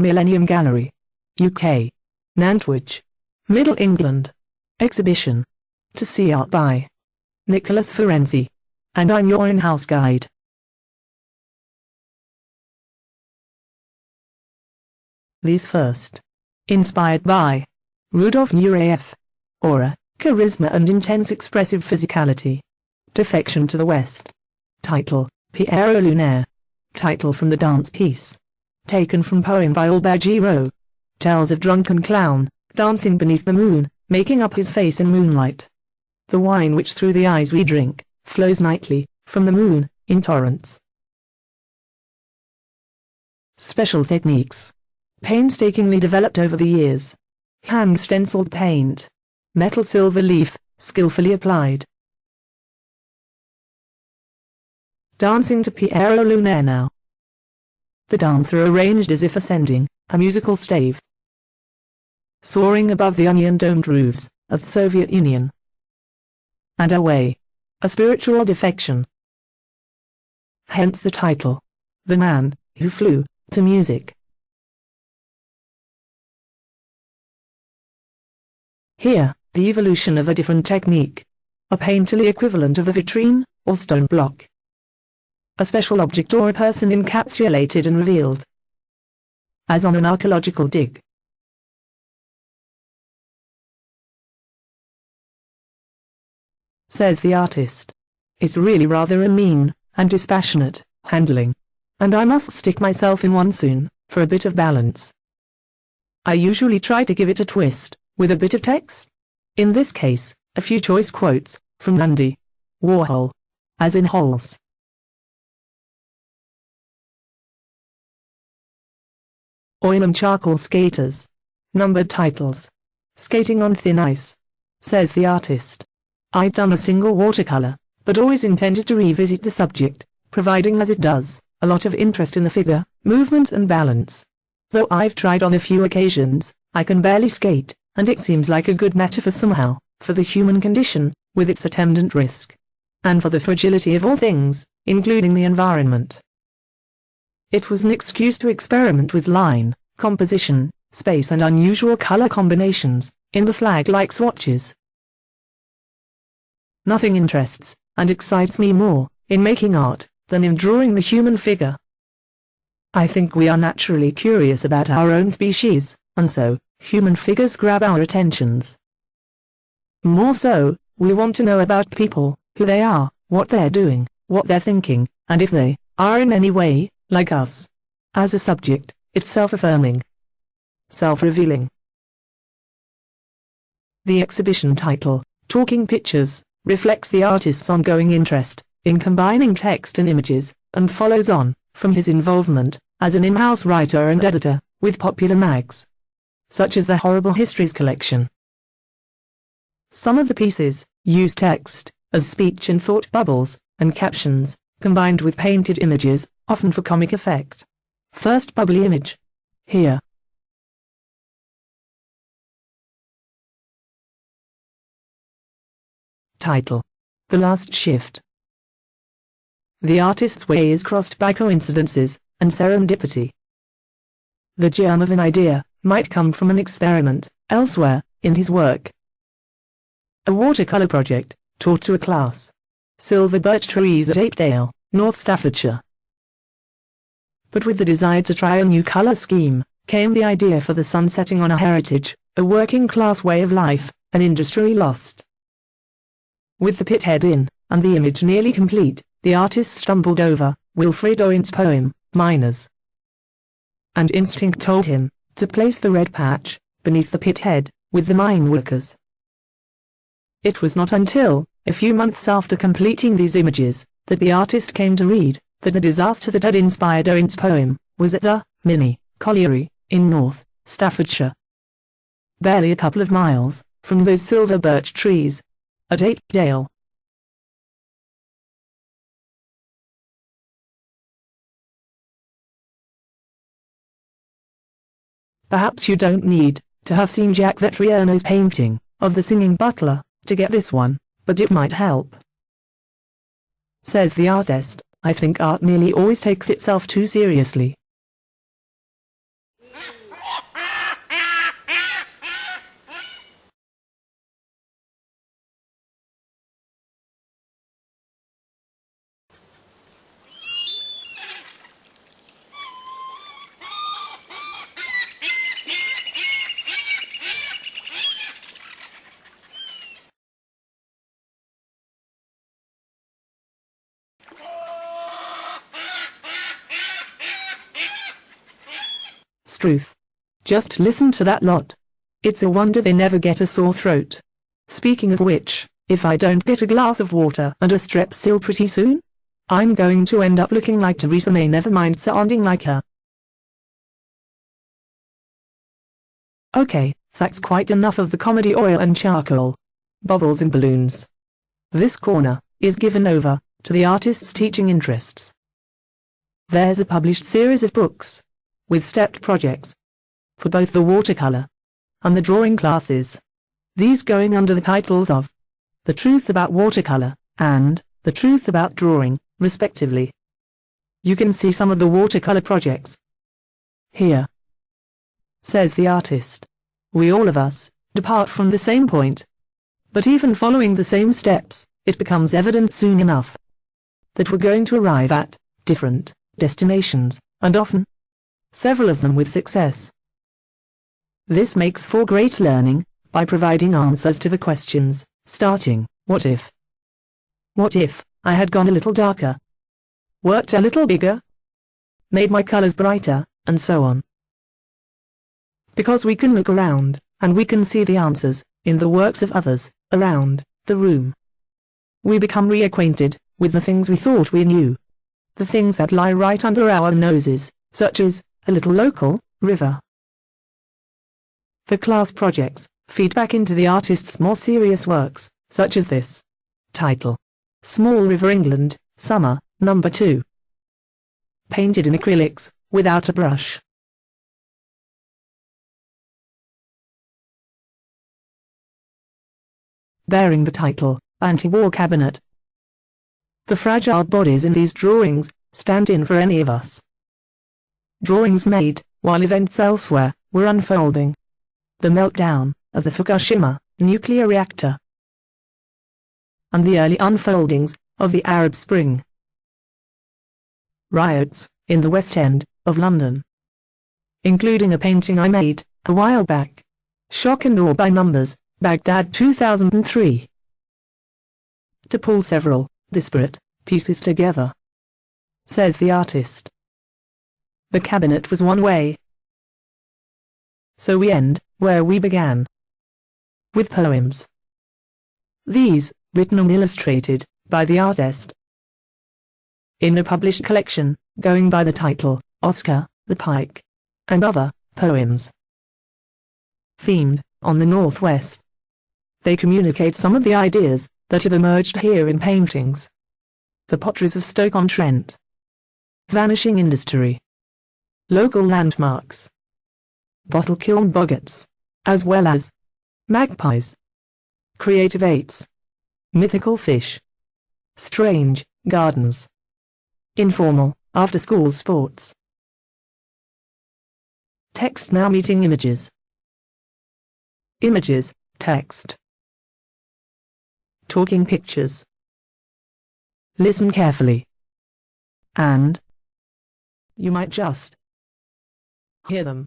Millennium Gallery, UK, Nantwich, Middle England. Exhibition. To see art by Nicholas Ferenczy. And I'm your in-house guide. These first. Inspired by Rudolf Nureyev. Aura, charisma and intense expressive physicality. Defection to the West. Title, Piero Lunaire. Title from the dance piece. Taken from poem by Albert Giraud. Tells of drunken clown, dancing beneath the moon, making up his face in moonlight. The wine which through the eyes we drink, flows nightly, from the moon, in torrents. Special techniques. Painstakingly developed over the years. Hand-stenciled paint. Metal silver leaf, skillfully applied. Dancing to Piero Lunaire now. The dancer arranged as if ascending a musical stave, soaring above the onion-domed roofs of the Soviet Union. And away. A spiritual defection. Hence the title. The Man Who Flew to Music. Here, the evolution of a different technique. A painterly equivalent of a vitrine, or stone block. A special object or a person encapsulated and revealed. As on an archaeological dig. Says the artist. It's really rather a mean, and dispassionate, handling. And I must stick myself in one soon, for a bit of balance. I usually try to give it a twist, with a bit of text. In this case, a few choice quotes, from Andy Warhol. As in holes. Oil and charcoal skaters. Numbered titles. Skating on thin ice. Says the artist. I'd done a single watercolor, but always intended to revisit the subject, providing as it does, a lot of interest in the figure, movement and balance. Though I've tried on a few occasions, I can barely skate, and it seems like a good metaphor somehow, for the human condition, with its attendant risk. And for the fragility of all things, including the environment. It was an excuse to experiment with line, composition, space and unusual color combinations, in the flag-like swatches. Nothing interests, and excites me more, in making art, than in drawing the human figure. I think we are naturally curious about our own species, and so, human figures grab our attentions. More so, we want to know about people, who they are, what they're doing, what they're thinking, and if they are in any way like us. As a subject, it's self-affirming, self-revealing. The exhibition title, Talking Pictures, reflects the artist's ongoing interest in combining text and images, and follows on from his involvement as an in-house writer and editor with popular mags, such as the Horrible Histories collection. Some of the pieces use text as speech and thought bubbles and captions, combined with painted images, often for comic effect. First bubbly image. Here. Title. The Last Shift. The artist's way is crossed by coincidences and serendipity. The germ of an idea might come from an experiment elsewhere in his work. A watercolor project taught to a class. Silver birch trees at Apedale, North Staffordshire. But with the desire to try a new color scheme, came the idea for the sun setting on a heritage, a working class way of life, an industry lost. With the pithead in, and the image nearly complete, the artist stumbled over Wilfred Owen's poem, Miners. And instinct told him to place the red patch beneath the pithead, with the mine workers. It was not until a few months after completing these images that the artist came to read that the disaster that had inspired Owen's poem was at the colliery in North Staffordshire, barely a couple of miles from those silver birch trees at Apedale. Perhaps you don't need to have seen Jack Vetriano's painting of the singing butler to get this one, but it might help. Says the artist, I think art nearly always takes itself too seriously. truth. Just listen to that lot. It's a wonder they never get a sore throat. Speaking of which, if I don't get a glass of water and a Strepsil pretty soon, I'm going to end up looking like Theresa May, never mind sounding like her. Okay, that's quite enough of the comedy oil and charcoal, bubbles and balloons. This corner is given over to the artist's teaching interests. There's a published series of books with stepped projects for both the watercolor and the drawing classes, these going under the titles of The Truth About Watercolor and The Truth About Drawing, respectively. You can see some of the watercolor projects here. Says the artist. We all of us depart from the same point, but even following the same steps, it becomes evident soon enough that we're going to arrive at different destinations, and often several of them with success. This makes for great learning by providing answers to the questions, starting, what if? What if I had gone a little darker, worked a little bigger, made my colors brighter, and so on. Because we can look around, and we can see the answers in the works of others around the room. We become reacquainted with the things we thought we knew, the things that lie right under our noses, such as a little local river. The class projects feed back into the artist's more serious works, such as this. Title: Small River England, Summer, No. 2. Painted in acrylics, without a brush. Bearing the title, Anti-War Cabinet. The fragile bodies in these drawings stand in for any of us. Drawings made while events elsewhere were unfolding. The meltdown of the Fukushima nuclear reactor, and the early unfoldings of the Arab Spring. Riots in the West End of London, including a painting I made a while back, Shock and Awe by Numbers, Baghdad 2003. To pull several disparate pieces together, says the artist. The cabinet was one way. So we end where we began, with poems. These, written and illustrated by the artist, in a published collection, going by the title, Oscar, the Pike, and Other Poems. Themed on the Northwest. They communicate some of the ideas that have emerged here in paintings. The potteries of Stoke-on-Trent. Vanishing industry. Local landmarks. Bottle kiln boggats, as well as magpies. Creative apes. Mythical fish. Strange gardens. Informal, after-school sports. Text now meeting images. Images, text. Talking pictures. Listen carefully. And you might just hear them.